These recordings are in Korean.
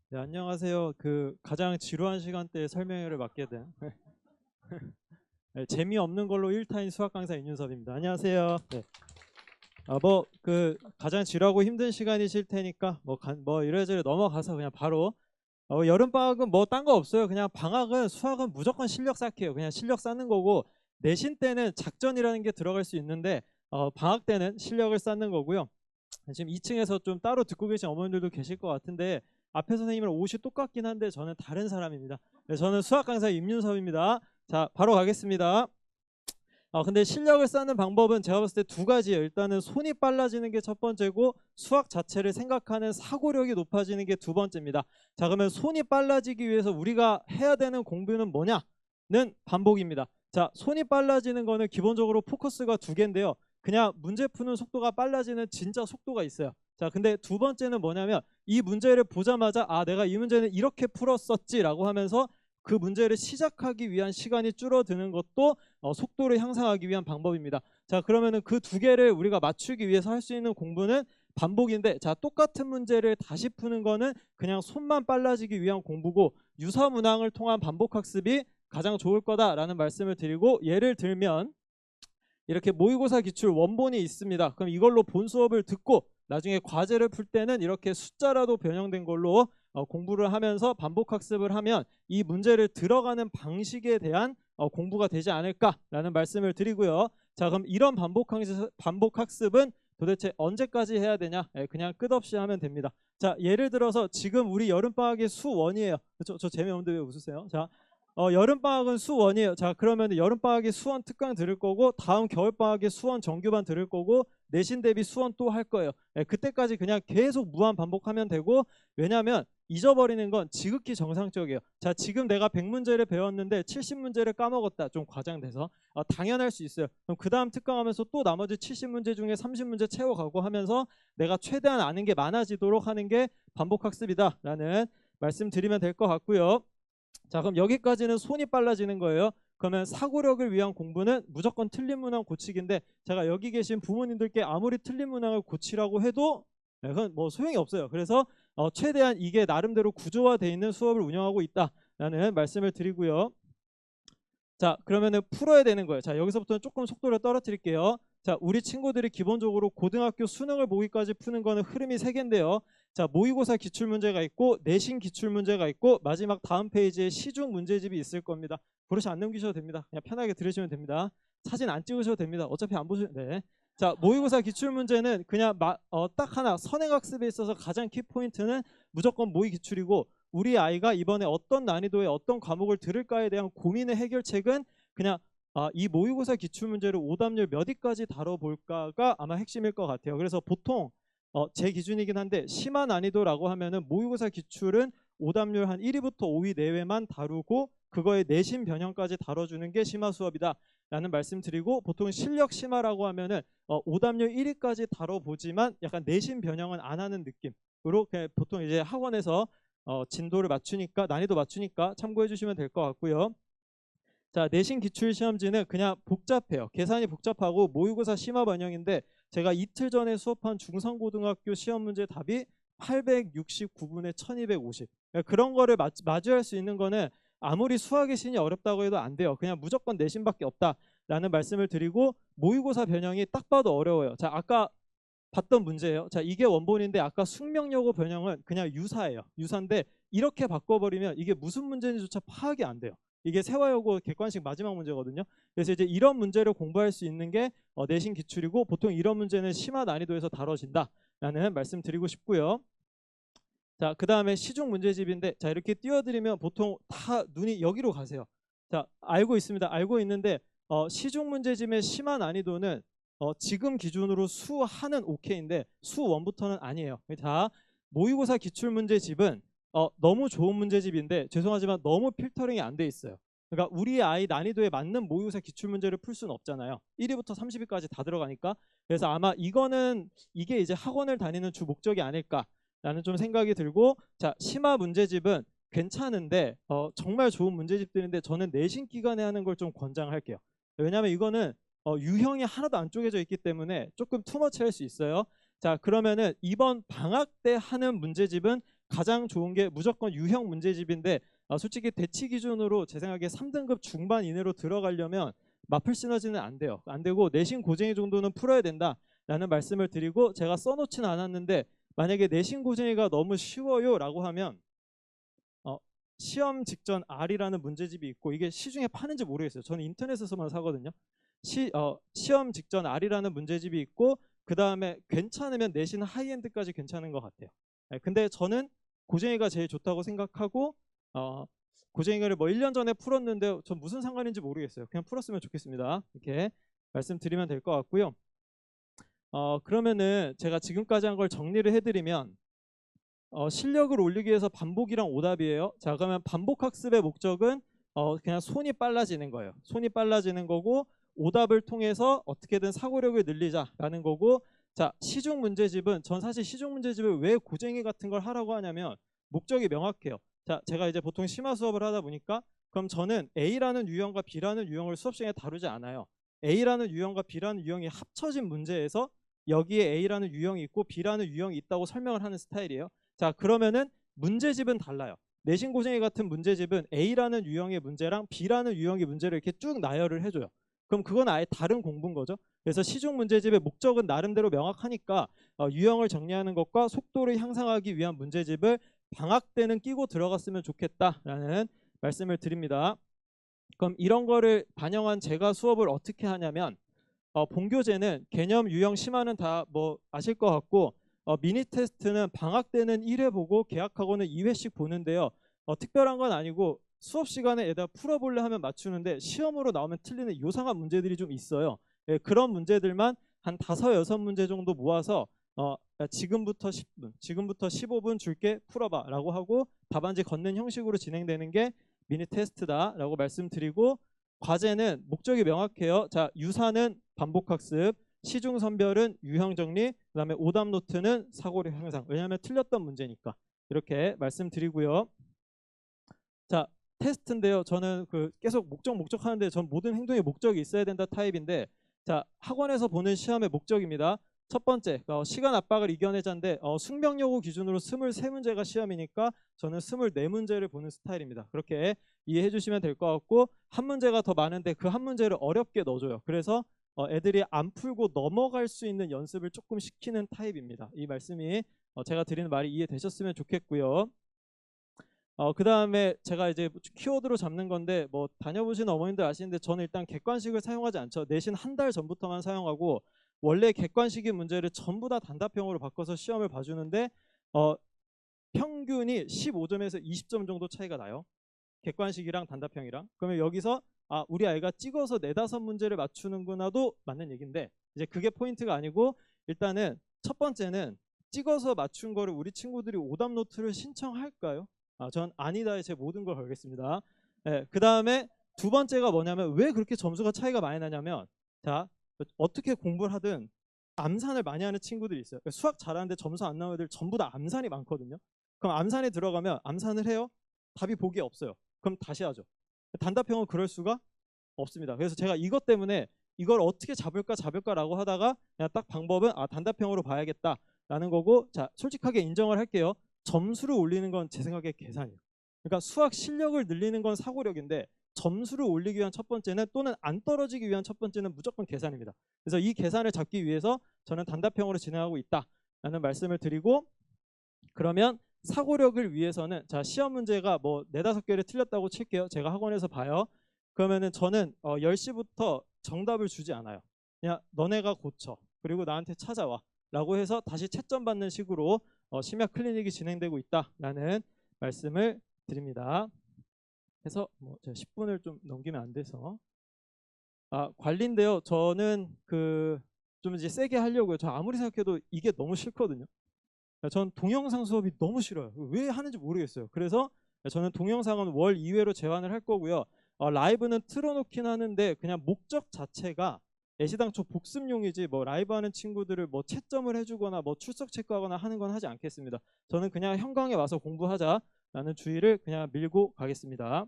네, 안녕하세요. 가장 지루한 시간대에 설명회를 맡게 된 네, 재미없는 걸로 1타인 수학 강사 윤윤섭입니다. 안녕하세요. 네. 가장 지루하고 힘든 시간이실 테니까 뭐 이래저래 넘어가서 그냥 바로 여름 방학은 뭐 딴 거 없어요. 그냥 방학은 수학은 무조건 실력 쌓기예요. 그냥 실력 쌓는 거고 내신 때는 작전이라는 게 들어갈 수 있는데 방학 때는 실력을 쌓는 거고요. 지금 2층에서 좀 따로 듣고 계신 어머님들도 계실 것 같은데 앞에 선생님이랑 옷이 똑같긴 한데 저는 다른 사람입니다. 네, 저는 수학 강사 임윤섭입니다. 자, 바로 가겠습니다. 근데 실력을 쌓는 방법은 제가 봤을 때 두 가지예요. 일단은 손이 빨라지는 게 첫 번째고 수학 자체를 생각하는 사고력이 높아지는 게 두 번째입니다. 자, 그러면 손이 빨라지기 위해서 우리가 해야 되는 공부는 뭐냐는 반복입니다. 자, 손이 빨라지는 거는 기본적으로 포커스가 두 개인데요. 그냥 문제 푸는 속도가 빨라지는 진짜 속도가 있어요. 자, 근데 두 번째는 뭐냐면 이 문제를 보자마자 내가 이 문제는 이렇게 풀었었지라고 하면서 그 문제를 시작하기 위한 시간이 줄어드는 것도 속도를 향상하기 위한 방법입니다. 자, 그러면은 그 두 개를 우리가 맞추기 위해서 할 수 있는 공부는 반복인데, 자, 똑같은 문제를 다시 푸는 거는 그냥 손만 빨라지기 위한 공부고 유사문항을 통한 반복학습이 가장 좋을 거다라는 말씀을 드리고, 예를 들면 이렇게 모의고사 기출 원본이 있습니다. 그럼 이걸로 본 수업을 듣고 나중에 과제를 풀 때는 이렇게 숫자라도 변형된 걸로 공부를 하면서 반복학습을 하면 이 문제를 들어가는 방식에 대한 공부가 되지 않을까라는 말씀을 드리고요. 자, 그럼 이런 반복학습은 도대체 언제까지 해야 되냐? 그냥 끝없이 하면 됩니다. 자, 예를 들어서 지금 우리 여름방학의 수원이에요. 저 재미없는데 왜 웃으세요? 자, 여름방학은 수원이에요. 자, 그러면 여름방학에 수원 특강 들을 거고 다음 겨울방학에 수원 정규반 들을 거고 내신 대비 수원 또 할 거예요. 그때까지 그냥 계속 무한 반복하면 되고, 왜냐하면 잊어버리는 건 지극히 정상적이에요. 자, 지금 내가 100문제를 배웠는데 70문제를 까먹었다. 좀 과장돼서. 당연할 수 있어요. 그럼 그 다음 특강하면서 또 나머지 70문제 중에 30문제 채워가고 하면서 내가 최대한 아는 게 많아지도록 하는 게 반복학습이다라는 말씀 드리면 될 것 같고요. 자, 그럼 여기까지는 손이 빨라지는 거예요. 그러면 사고력을 위한 공부는 무조건 틀린 문항 고치기인데, 제가 여기 계신 부모님들께 아무리 틀린 문항을 고치라고 해도 그건 뭐 소용이 없어요. 그래서 최대한 이게 나름대로 구조화되어 있는 수업을 운영하고 있다라는 말씀을 드리고요. 자, 그러면은 풀어야 되는 거예요. 자, 여기서부터는 조금 속도를 떨어뜨릴게요. 자, 우리 친구들이 기본적으로 고등학교 수능을 보기까지 푸는 거는 흐름이 세 개인데요. 자, 모의고사 기출문제가 있고 내신 기출문제가 있고 마지막 다음 페이지에 시중 문제집이 있을 겁니다. 그렇지 안 넘기셔도 됩니다. 그냥 편하게 들으시면 됩니다. 사진 안 찍으셔도 됩니다. 어차피 안 보셔도 네. 자, 모의고사 기출문제는 그냥 딱 하나 선행학습에 있어서 가장 키포인트는 무조건 모의 기출이고, 우리 아이가 이번에 어떤 난이도의 어떤 과목을 들을까에 대한 고민의 해결책은 그냥 이 모의고사 기출문제를 오답률 몇 위까지 다뤄볼까가 아마 핵심일 것 같아요. 그래서 보통 제 기준이긴 한데 심한 난이도라고 하면은 모의고사 기출은 오답률 한 1위부터 5위 내외만 다루고 그거의 내신 변형까지 다뤄주는 게 심화 수업이다 라는 말씀 드리고, 보통 실력 심화라고 하면은 오답률 1위까지 다뤄보지만 약간 내신 변형은 안 하는 느낌으로 보통 이제 학원에서 진도를 맞추니까, 난이도 맞추니까 참고해 주시면 될 것 같고요. 자, 내신 기출 시험지는 그냥 복잡해요. 계산이 복잡하고 모의고사 심화 반영인데, 제가 이틀 전에 수업한 중상고등학교 시험 문제 답이 869분에 1250. 그런 거를 마주할 수 있는 거는 아무리 수학의 신이 어렵다고 해도 안 돼요. 그냥 무조건 내신밖에 없다라는 말씀을 드리고, 모의고사 변형이 딱 봐도 어려워요. 자, 아까 봤던 문제예요. 자, 이게 원본인데 아까 숙명여고 변형은 그냥 유사예요. 유사인데 이렇게 바꿔버리면 이게 무슨 문제인지조차 파악이 안 돼요. 이게 세화여고 객관식 마지막 문제거든요. 그래서 이제 이런 문제를 공부할 수 있는 게 내신 기출이고, 보통 이런 문제는 심화 난이도에서 다뤄진다라는 말씀 드리고 싶고요. 자, 그 다음에 시중 문제집인데, 자, 이렇게 띄워드리면 보통 다 눈이 여기로 가세요. 자, 알고 있습니다. 알고 있는데 시중 문제집의 심한 난이도는 지금 기준으로 수하는 오케이인데 수원부터는 아니에요. 자, 모의고사 기출문제집은 너무 좋은 문제집인데 죄송하지만 너무 필터링이 안 돼 있어요. 그러니까 우리 아이 난이도에 맞는 모의고사 기출문제를 풀 수는 없잖아요. 1위부터 30위까지 다 들어가니까. 그래서 아마 이게 이제 학원을 다니는 주 목적이 아닐까라는 좀 생각이 들고, 자, 심화 문제집은 괜찮은데 정말 좋은 문제집들인데 저는 내신 기간에 하는 걸 좀 권장할게요. 왜냐하면 이거는 유형이 하나도 안 쪼개져 있기 때문에 조금 투머치 할 수 있어요. 자, 그러면은 이번 방학 때 하는 문제집은 가장 좋은 게 무조건 유형 문제집인데 솔직히 대치 기준으로 제 생각에 3등급 중반 이내로 들어가려면 마플 시너지는 안 돼요. 안 되고 내신 고쟁이 정도는 풀어야 된다라는 말씀을 드리고, 제가 써놓지는 않았는데 만약에 내신 고쟁이가 너무 쉬워요 라고 하면 시험 직전 R이라는 문제집이 있고, 이게 시중에 파는지 모르겠어요. 저는 인터넷에서만 사거든요. 시험 직전 R이라는 문제집이 있고, 그 다음에 괜찮으면 내신 하이엔드까지 괜찮은 것 같아요. 근데 저는 고쟁이가 제일 좋다고 생각하고 고쟁이를 뭐 1년 전에 풀었는데 전 무슨 상관인지 모르겠어요. 그냥 풀었으면 좋겠습니다. 이렇게 말씀드리면 될 것 같고요. 그러면은 제가 지금까지 한 걸 정리를 해드리면 실력을 올리기 위해서 반복이랑 오답이에요. 자, 그러면 반복 학습의 목적은 그냥 손이 빨라지는 거예요. 손이 빨라지는 거고, 오답을 통해서 어떻게든 사고력을 늘리자라는 거고, 자, 시중 문제집은 전 사실 시중 문제집을 왜 고쟁이 같은 걸 하라고 하냐면 목적이 명확해요. 자, 제가 이제 보통 심화 수업을 하다 보니까 그럼 저는 A라는 유형과 B라는 유형을 수업 시간에 다루지 않아요. A라는 유형과 B라는 유형이 합쳐진 문제에서 여기에 A라는 유형이 있고 B라는 유형이 있다고 설명을 하는 스타일이에요. 자, 그러면은 문제집은 달라요. 내신 고쟁이 같은 문제집은 A라는 유형의 문제랑 B라는 유형의 문제를 이렇게 쭉 나열을 해줘요. 그럼 그건 아예 다른 공부인 거죠. 그래서 시중 문제집의 목적은 나름대로 명확하니까 유형을 정리하는 것과 속도를 향상하기 위한 문제집을 방학 때는 끼고 들어갔으면 좋겠다라는 말씀을 드립니다. 그럼 이런 거를 반영한 제가 수업을 어떻게 하냐면 본교재는 개념, 유형, 심화는 다 뭐 아실 것 같고, 미니 테스트는 방학 때는 1회 보고 개학하고는 2회씩 보는데요. 특별한 건 아니고 수업 시간에 얘다 풀어볼래 하면 맞추는데 시험으로 나오면 틀리는 요상한 문제들이 좀 있어요. 예, 그런 문제들만 한 5, 6문제 정도 모아서 지금부터 10분, 지금부터 15분 줄게 풀어봐 라고 하고 답안지 걷는 형식으로 진행되는 게 미니 테스트다 라고 말씀드리고, 과제는 목적이 명확해요. 자, 유사는 반복학습, 시중선별은 유형정리, 그 다음에 오답 노트는 사고력 향상. 왜냐하면 틀렸던 문제니까. 이렇게 말씀드리고요. 자, 테스트인데요. 저는 계속 목적 하는데 전 모든 행동에 목적이 있어야 된다 타입인데, 자, 학원에서 보는 시험의 목적입니다. 첫 번째, 시간 압박을 이겨내자인데 숙명여고 기준으로 23문제가 시험이니까 저는 24문제를 보는 스타일입니다. 그렇게 이해해 주시면 될 것 같고, 한 문제가 더 많은데 그 한 문제를 어렵게 넣어줘요. 그래서 애들이 안 풀고 넘어갈 수 있는 연습을 조금 시키는 타입입니다. 이 말씀이 제가 드리는 말이 이해되셨으면 좋겠고요. 그 다음에 제가 이제 키워드로 잡는 건데, 뭐 다녀보신 어머님들 아시는데 저는 일단 객관식을 사용하지 않죠. 내신 한 달 전부터만 사용하고, 원래 객관식의 문제를 전부 다 단답형으로 바꿔서 시험을 봐주는데 평균이 15점에서 20점 정도 차이가 나요. 객관식이랑 단답형이랑. 그러면 여기서 우리 아이가 찍어서 4, 5문제를 맞추는구나도 맞는 얘기인데, 이제 그게 포인트가 아니고, 일단은 첫 번째는 찍어서 맞춘 거를 우리 친구들이 오답 노트를 신청할까요? 전 아니다에 제 모든 걸 걸겠습니다. 그 다음에 두 번째가 뭐냐면, 왜 그렇게 점수가 차이가 많이 나냐면, 자, 어떻게 공부를 하든 암산을 많이 하는 친구들이 있어요. 수학 잘하는데 점수 안 나오는 애들 전부 다 암산이 많거든요. 그럼 암산에 들어가면 암산을 해요. 답이 보기에 없어요. 그럼 다시 하죠. 단답형은 그럴 수가 없습니다. 그래서 제가 이것 때문에 이걸 어떻게 잡을까라고 하다가 그냥 딱 방법은 단답형으로 봐야겠다라는 거고, 자, 솔직하게 인정을 할게요. 점수를 올리는 건 제 생각에 계산이에요. 그러니까 수학 실력을 늘리는 건 사고력인데, 점수를 올리기 위한 첫 번째는, 또는 안 떨어지기 위한 첫 번째는 무조건 계산입니다. 그래서 이 계산을 잡기 위해서 저는 단답형으로 진행하고 있다라는 말씀을 드리고, 그러면 사고력을 위해서는, 자, 시험 문제가 뭐 4, 5개를 틀렸다고 칠게요. 제가 학원에서 봐요. 그러면은 저는 10시부터 정답을 주지 않아요. 그냥 너네가 고쳐, 그리고 나한테 찾아와 라고 해서 다시 채점 받는 식으로 심야 클리닉이 진행되고 있다라는 말씀을 드립니다. 그래서 뭐 제가 10분을 좀 넘기면 안 돼서 관리인데요. 저는 좀 이제 세게 하려고요. 저 아무리 생각해도 이게 너무 싫거든요. 전 동영상 수업이 너무 싫어요. 왜 하는지 모르겠어요. 그래서 저는 동영상은 월 2회로 제한을 할 거고요. 라이브는 틀어놓긴 하는데 그냥 목적 자체가 애시당초 복습용이지, 뭐 라이브 하는 친구들을 뭐 채점을 해주거나 뭐 출석 체크하거나 하는 건 하지 않겠습니다. 저는 그냥 현강에 와서 공부하자라는 주의를 그냥 밀고 가겠습니다.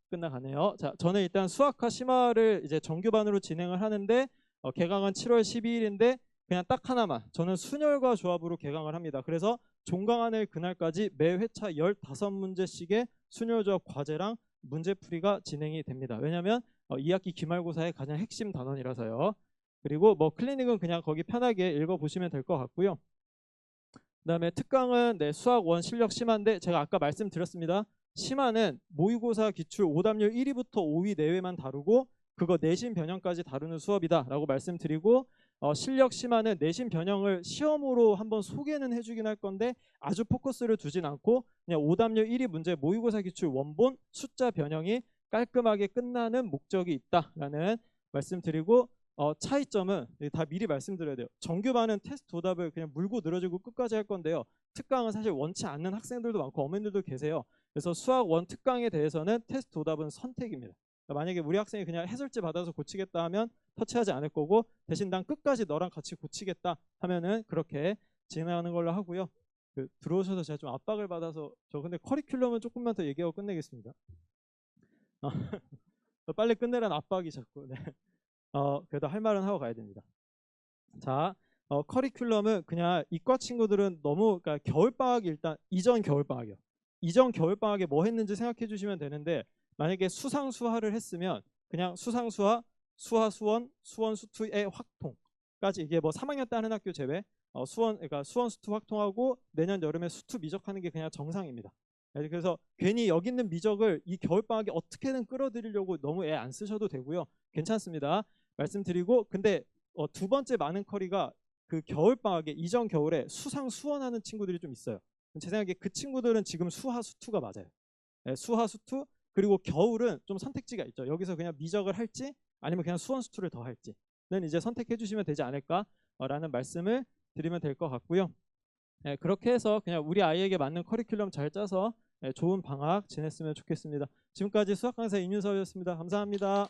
끝나가네요. 자, 저는 일단 수학과 심화를 이제 정규반으로 진행을 하는데 개강은 7월 12일인데 그냥 딱 하나만 저는 순열과 조합으로 개강을 합니다. 그래서 종강하는 그날까지 매 회차 15문제씩의 순열 조합 과제랑 문제풀이가 진행이 됩니다. 왜냐하면 2학기 기말고사의 가장 핵심 단원이라서요. 그리고 뭐 클리닉은 그냥 거기 편하게 읽어보시면 될 것 같고요. 그다음에 특강은 수학 원 실력 심화인데 제가 아까 말씀드렸습니다. 심화는 모의고사 기출 오답률 1위부터 5위 내외만 다루고 그거 내신 변형까지 다루는 수업이다라고 말씀드리고 실력 심화는 내신 변형을 시험으로 한번 소개는 해주긴 할 건데 아주 포커스를 두진 않고 그냥 오답률 1위 문제 모의고사 기출 원본 숫자 변형이 깔끔하게 끝나는 목적이 있다라는 말씀드리고 차이점은 다 미리 말씀드려야 돼요. 정규반은 테스트 오답을 그냥 물고 늘어지고 끝까지 할 건데요. 특강은 사실 원치 않는 학생들도 많고 어머님들도 계세요. 그래서 수학 원 특강에 대해서는 테스트 오답은 선택입니다. 만약에 우리 학생이 그냥 해설지 받아서 고치겠다 하면 터치하지 않을 거고 대신 난 끝까지 너랑 같이 고치겠다 하면은 그렇게 진행하는 걸로 하고요. 들어오셔서 제가 좀 압박을 받아서 저 근데 커리큘럼은 조금만 더 얘기하고 끝내겠습니다. 빨리 끝내라는 압박이 자꾸. 네. 그래도 할 말은 하고 가야 됩니다. 자, 커리큘럼은 그냥 이과 친구들은 너무 그러니까 겨울방학이 일단 이전 겨울방학이요. 이전 겨울방학에 뭐 했는지 생각해 주시면 되는데 만약에 수상수화를 했으면 그냥 수상수화, 수화수원, 수원수투의 확통까지 이게 뭐 3학년 때 하는 학교 제외 그러니까 수원수투 확통하고 내년 여름에 수투 미적하는 게 그냥 정상입니다. 그래서 괜히 여기 있는 미적을 이 겨울방학에 어떻게든 끌어들이려고 너무 애 안 쓰셔도 되고요. 괜찮습니다. 말씀드리고 근데 두 번째 많은 커리가 그 겨울방학에 이전 겨울에 수상수원하는 친구들이 좀 있어요. 제 생각에 그 친구들은 지금 수하수투가 맞아요. 네, 수하수투 그리고 겨울은 좀 선택지가 있죠. 여기서 그냥 미적을 할지 아니면 그냥 수원수투를 더 할지는 이제 선택해 주시면 되지 않을까라는 말씀을 드리면 될 것 같고요. 네, 그렇게 해서 그냥 우리 아이에게 맞는 커리큘럼 잘 짜서 좋은 방학 지냈으면 좋겠습니다. 지금까지 수학 강사 임윤서였습니다. 감사합니다.